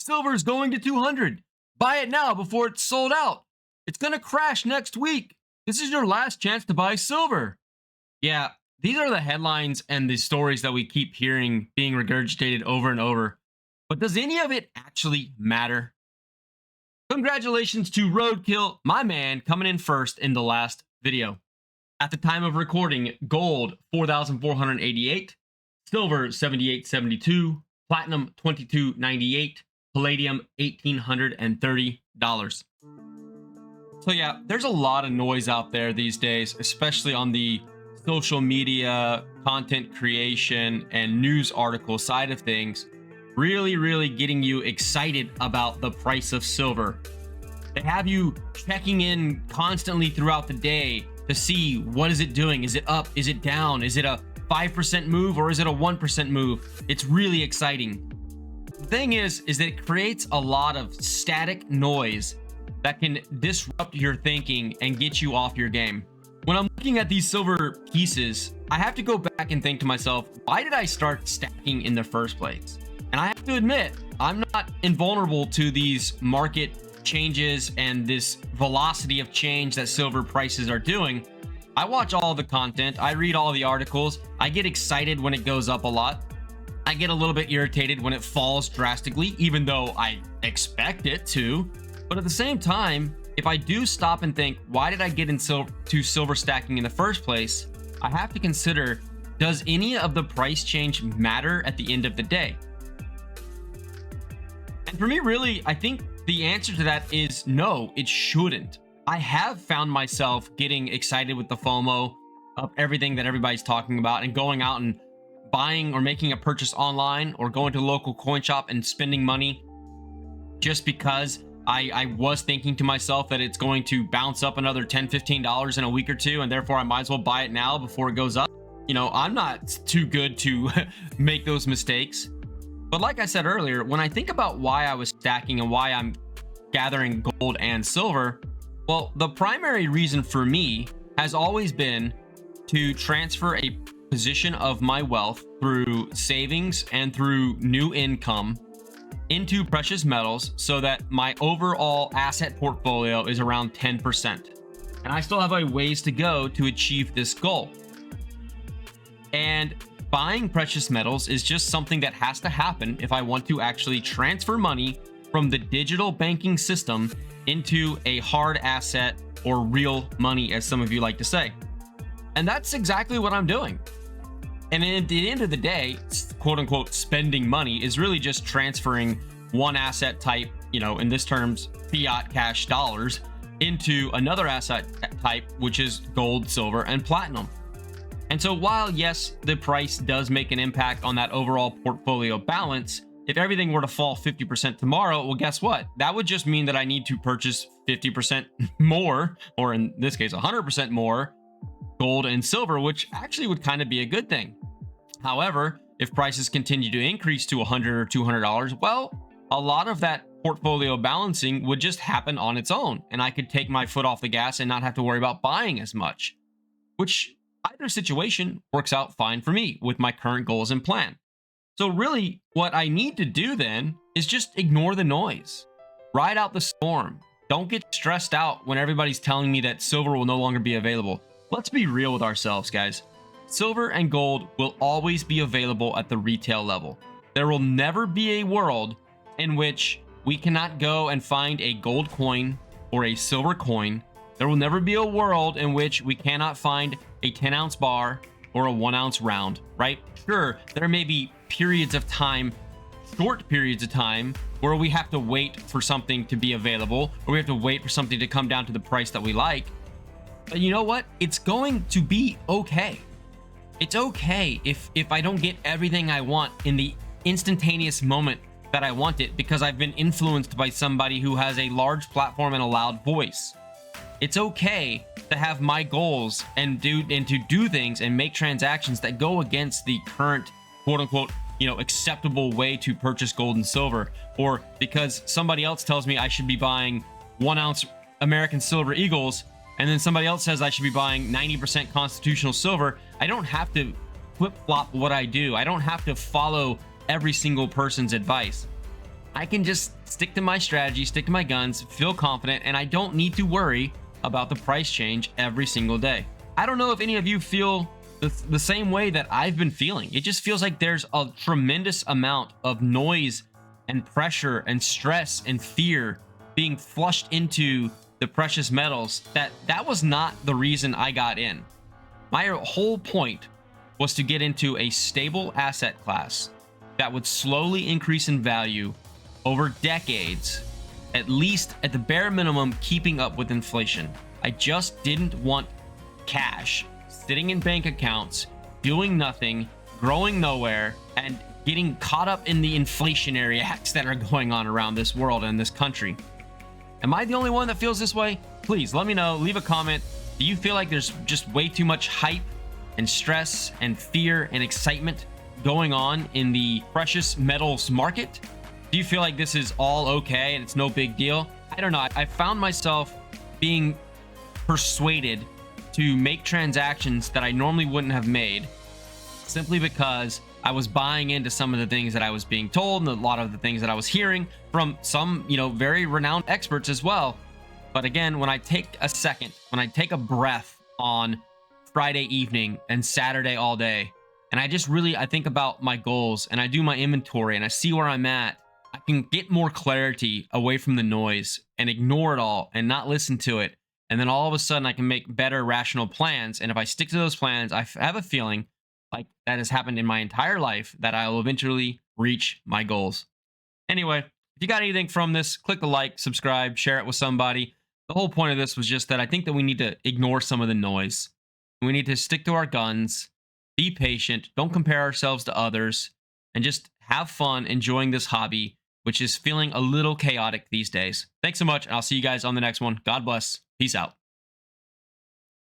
Silver's going to 200. Buy it now before it's sold out. It's going to crash next week. This is your last chance to buy silver. Yeah, these are the headlines and the stories that we keep hearing being regurgitated over and over. But does any of it actually matter? Congratulations to Roadkill, my man, coming in first in the last video. At the time of recording, gold 4,488, silver 78.72, platinum 22.98, palladium $1,830. So yeah, there's a lot of noise out there these days, especially on the social media, content creation, and news article side of things, really getting you excited about the price of silver. They have you checking in constantly throughout the day to see what is it doing. Is it up? Is it down? Is it a 5% move or is it a 1% move? It's really exciting. The thing is that it creates a lot of static noise that can disrupt your thinking and get you off your game. When I'm looking at these silver pieces, I have to go back and think to myself, why did I start stacking in the first place? And I have to admit, I'm not invulnerable to these market changes and this velocity of change that silver prices are doing. I watch all the content, I read all the articles, I get excited when it goes up a lot. I get a little bit irritated when it falls drastically, even though I expect it to. But at the same time, if I do stop and think, why did I get into silver stacking in the first place? I have to consider, does any of the price change matter at the end of the day? And for me, really, I think the answer to that is no, it shouldn't. I have found myself getting excited with the FOMO of everything that everybody's talking about and going out and buying or making a purchase online or going to a local coin shop and spending money just because I was thinking to myself that it's going to bounce up another $10, $15 in a week or two, and therefore I might as well buy it now before it goes up. You know, I'm not too good to make those mistakes. But like I said earlier, when I think about why I was stacking and why I'm gathering gold and silver, well, the primary reason for me has always been to transfer a position of my wealth through savings and through new income into precious metals so that my overall asset portfolio is around 10%. And I still have a ways to go to achieve this goal. And buying precious metals is just something that has to happen if I want to actually transfer money from the digital banking system into a hard asset or real money, as some of you like to say. And that's exactly what I'm doing. And at the end of the day, quote unquote, spending money is really just transferring one asset type, you know, in this terms, fiat cash dollars, into another asset type, which is gold, silver, and platinum. And so while, yes, the price does make an impact on that overall portfolio balance, if everything were to fall 50% tomorrow, well, guess what? That would just mean that I need to purchase 50% more, or in this case, 100% more gold and silver, which actually would kind of be a good thing. However, if prices continue to increase to $100 or $200, well, a lot of that portfolio balancing would just happen on its own, and I could take my foot off the gas and not have to worry about buying as much, which either situation works out fine for me with my current goals and plan. So really, what I need to do then is just ignore the noise, ride out the storm. Don't get stressed out when everybody's telling me that silver will no longer be available. Let's be real with ourselves, guys. Silver and gold will always be available at the retail level. There will never be a world in which we cannot go and find a gold coin or a silver coin. There will never be a world in which we cannot find a 10-ounce bar or a 1-ounce round, right? Sure, there may be periods of time, short periods of time, where we have to wait for something to be available, or we have to wait for something to come down to the price that we like. But you know what? It's going to be okay. It's okay if I don't get everything I want in the instantaneous moment that I want it, because I've been influenced by somebody who has a large platform and a loud voice. It's okay to have my goals and to do things and make transactions that go against the current quote unquote, you know, acceptable way to purchase gold and silver, or because somebody else tells me I should be buying 1-ounce American Silver Eagles, and then somebody else says I should be buying 90% constitutional silver. I don't have to flip-flop what I do. I don't have to follow every single person's advice. I can just stick to my strategy, stick to my guns, feel confident, and I don't need to worry about the price change every single day. I don't know if any of you feel the same way that I've been feeling. It just feels like there's a tremendous amount of noise and pressure and stress and fear being flushed into the precious metals. That was not the reason I got in. My whole point was to get into a stable asset class that would slowly increase in value over decades, at least at the bare minimum, keeping up with inflation. I just didn't want cash sitting in bank accounts, doing nothing, growing nowhere, and getting caught up in the inflationary acts that are going on around this world and this country. Am I the only one that feels this way? Please let me know. Leave a comment. Do you feel like there's just way too much hype and stress and fear and excitement going on in the precious metals market? Do you feel like this is all okay and it's no big deal? I don't know. I found myself being persuaded to make transactions that I normally wouldn't have made, simply because I was buying into some of the things that I was being told and a lot of the things that I was hearing from some, very renowned experts as well. But again, when I take a second, when I take a breath on Friday evening and Saturday all day, and I think about my goals and I do my inventory and I see where I'm at, I can get more clarity away from the noise and ignore it all and not listen to it. And then all of a sudden I can make better rational plans. And if I stick to those plans, I have a feeling like that has happened in my entire life that I will eventually reach my goals. Anyway, if you got anything from this, click the like, subscribe, share it with somebody. The whole point of this was just that I think that we need to ignore some of the noise. We need to stick to our guns, be patient, don't compare ourselves to others, and just have fun enjoying this hobby, which is feeling a little chaotic these days. Thanks so much, and I'll see you guys on the next one. God bless. Peace out.